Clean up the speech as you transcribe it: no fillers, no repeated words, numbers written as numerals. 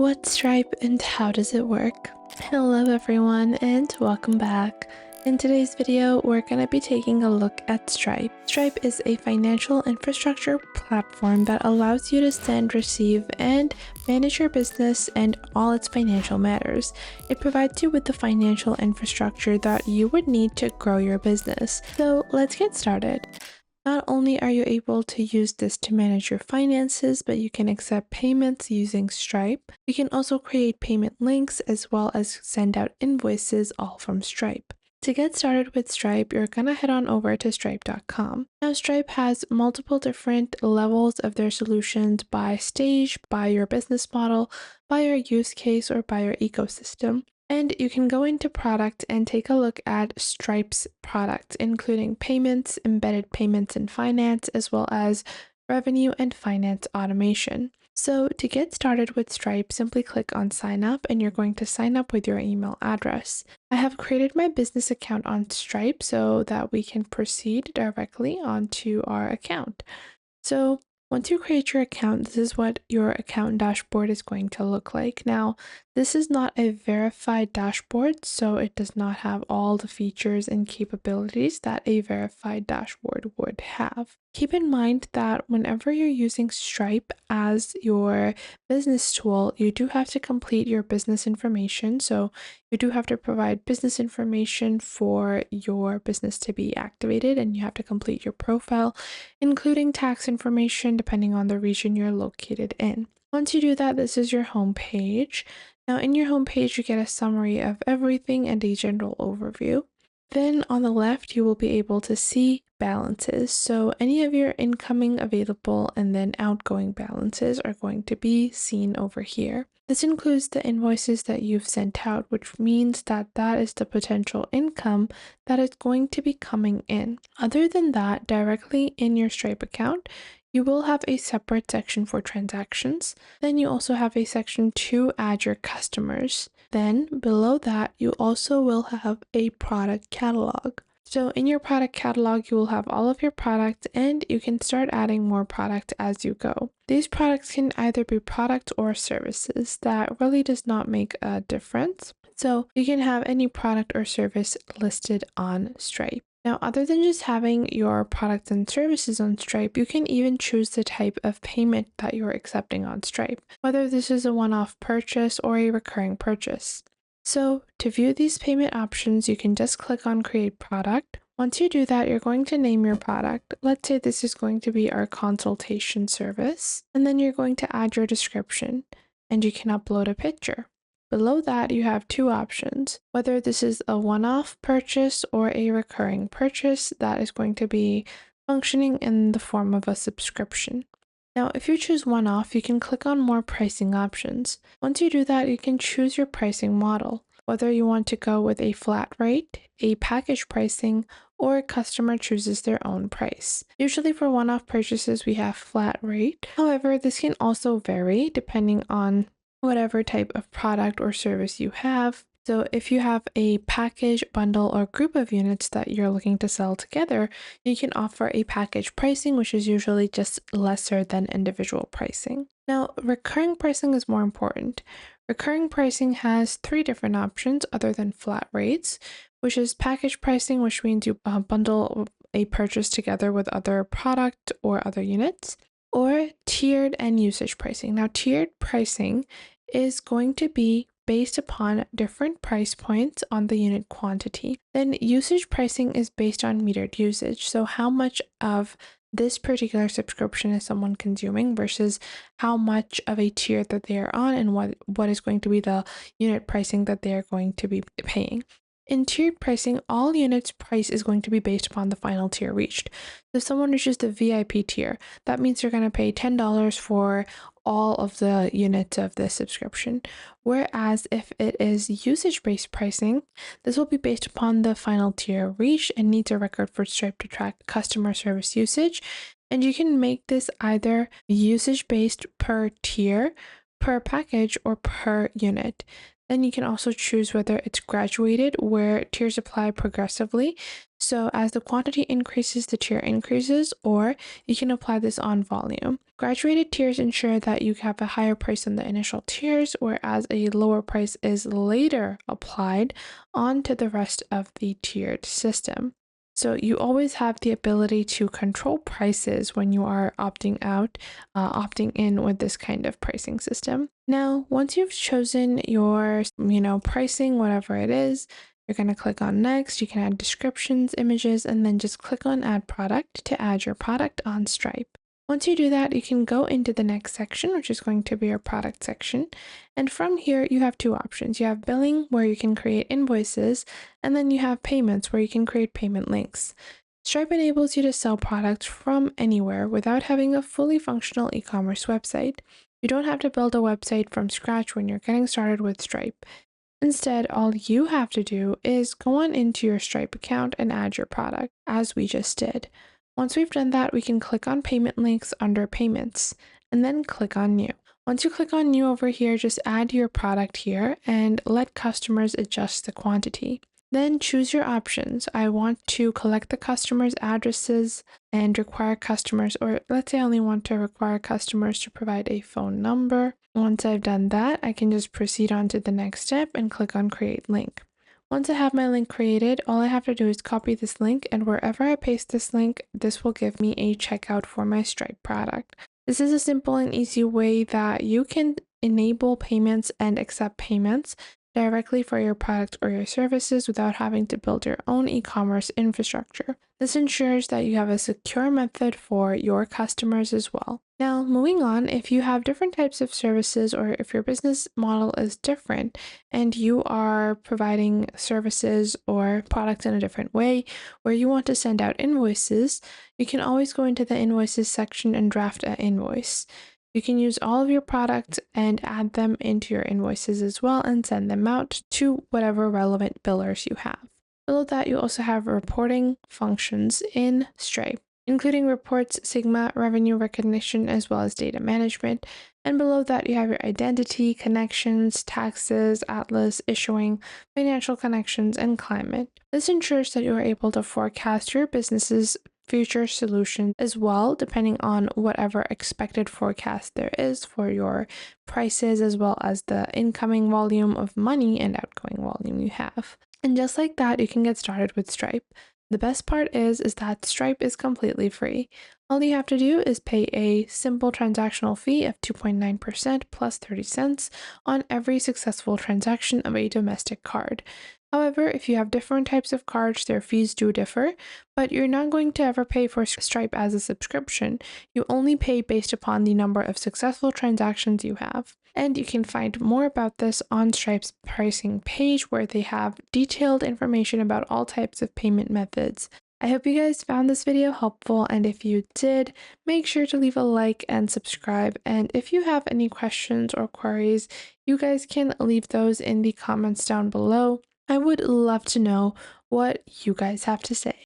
What's Stripe and how does it work? Hello everyone and welcome back. In today's video, we're going to be taking a look at Stripe. Stripe is a financial infrastructure platform that allows you to send, receive, and manage your business and all its financial matters. It provides you with the financial infrastructure that you would need to grow your business. So let's get started. Not only are you able to use this to manage your finances, but you can accept payments using Stripe. You can also create payment links as well as send out invoices all from Stripe. To get started with Stripe, you're going to head on over to stripe.com. Now, Stripe has multiple different levels of their solutions by stage, by your business model, by your use case, or by your ecosystem. And you can go into product and take a look at Stripe's products, including payments, embedded payments and finance, as well as revenue and finance automation. So to get started with Stripe, simply click on sign up and you're going to sign up with your email address. I have created my business account on Stripe so that we can proceed directly onto our account. So once you create your account, this is what your account dashboard is going to look like. Now, this is not a verified dashboard, so it does not have all the features and capabilities that a verified dashboard would have. Keep in mind that whenever you're using Stripe as your business tool, you do have to complete your business information. So you do have to provide business information for your business to be activated, and you have to complete your profile, including tax information depending on the region you're located in. Once you do that, this is your home page. Now in your home page, you get a summary of everything and a general overview. Then on the left, you will be able to see balances. So any of your incoming, available, and then outgoing balances are going to be seen over here. This includes the invoices that you've sent out, which means that that is the potential income that is going to be coming in. Other than that, directly in your Stripe account, you will have a separate section for transactions. Then you also have a section to add your customers. Then below that, you also will have a product catalog. So in your product catalog, you will have all of your products and you can start adding more products as you go. These products can either be products or services. That really does not make a difference. So you can have any product or service listed on Stripe. Now, other than just having your products and services on Stripe, you can even choose the type of payment that you're accepting on Stripe, whether this is a one-off purchase or a recurring purchase. So to view these payment options, you can just click on Create Product. Once you do that, you're going to name your product. Let's say this is going to be our consultation service, and then you're going to add your description, and you can upload a picture. Below that, you have two options, whether this is a one-off purchase or a recurring purchase that is going to be functioning in the form of a subscription. Now, if you choose one-off, you can click on more pricing options. Once you do that, you can choose your pricing model, whether you want to go with a flat rate, a package pricing, or a customer chooses their own price. Usually for one-off purchases, we have flat rate. However, this can also vary depending on whatever type of product or service you have. So if you have a package, bundle, or group of units that you're looking to sell together, you can offer a package pricing, which is usually just lesser than individual pricing. Now, recurring pricing is more important. Recurring pricing has three different options other than flat rates, which is package pricing, which means you bundle a purchase together with other product or other units, or tiered and usage pricing. Now, tiered pricing is going to be based upon different price points on the unit quantity. Then usage pricing is based on metered usage. So how much of this particular subscription is someone consuming versus how much of a tier that they are on and what is going to be the unit pricing that they are going to be paying. In tiered pricing, all units price is going to be based upon the final tier reached. So if someone reaches the VIP tier, that means you're going to pay $10 for all of the units of this subscription. Whereas if it is usage-based pricing, this will be based upon the final tier reached and needs a record for Stripe to track customer service usage. And you can make this either usage-based per tier, per package, or per unit. Then you can also choose whether it's graduated, where tiers apply progressively. So as the quantity increases, the tier increases, or you can apply this on volume. Graduated tiers ensure that you have a higher price than the initial tiers, whereas a lower price is later applied onto the rest of the tiered system. So you always have the ability to control prices when you are opting in with this kind of pricing system. Now, once you've chosen your, pricing, whatever it is, you're going to click on next. You can add descriptions, images, and then just click on add product to add your product on Stripe. Once you do that, you can go into the next section, which is going to be your product section. And from here, you have two options. You have billing, where you can create invoices, and then you have payments, where you can create payment links. Stripe enables you to sell products from anywhere without having a fully functional e-commerce website. You don't have to build a website from scratch when you're getting started with Stripe. Instead, all you have to do is go on into your Stripe account and add your product, as we just did. Once we've done that, we can click on payment links under payments and then click on new. Once you click on new over here, just add your product here and let customers adjust the quantity. Then choose your options. I want to collect the customers' addresses and require customers, or let's say I only want to require customers to provide a phone number. Once I've done that, I can just proceed on to the next step and click on create link. Once I have my link created, all I have to do is copy this link, and wherever I paste this link, this will give me a checkout for my Stripe product. This is a simple and easy way that you can enable payments and accept payments directly for your product or your services without having to build your own e-commerce infrastructure. This ensures that you have a secure method for your customers as well. Now, moving on, if you have different types of services or if your business model is different and you are providing services or products in a different way, where you want to send out invoices, you can always go into the invoices section and draft an invoice. You can use all of your products and add them into your invoices as well and send them out to whatever relevant billers you have. Below that, you also have reporting functions in Stripe, including reports, Sigma, revenue recognition, as well as data management. And below that, you have your identity, connections, taxes, atlas, issuing, financial connections, and climate. This ensures that you are able to forecast your business's future solutions as well, depending on whatever expected forecast there is for your prices, as well as the incoming volume of money and outgoing volume you have. And just like that, you can get started with Stripe. The best part is that Stripe is completely free. All you have to do is pay a simple transactional fee of 2.9% plus 30 cents on every successful transaction of a domestic card. However, if you have different types of cards, their fees do differ, but you're not going to ever pay for Stripe as a subscription. You only pay based upon the number of successful transactions you have. And you can find more about this on Stripe's pricing page, where they have detailed information about all types of payment methods. I hope you guys found this video helpful, and if you did, make sure to leave a like and subscribe. And if you have any questions or queries, you guys can leave those in the comments down below. I would love to know what you guys have to say.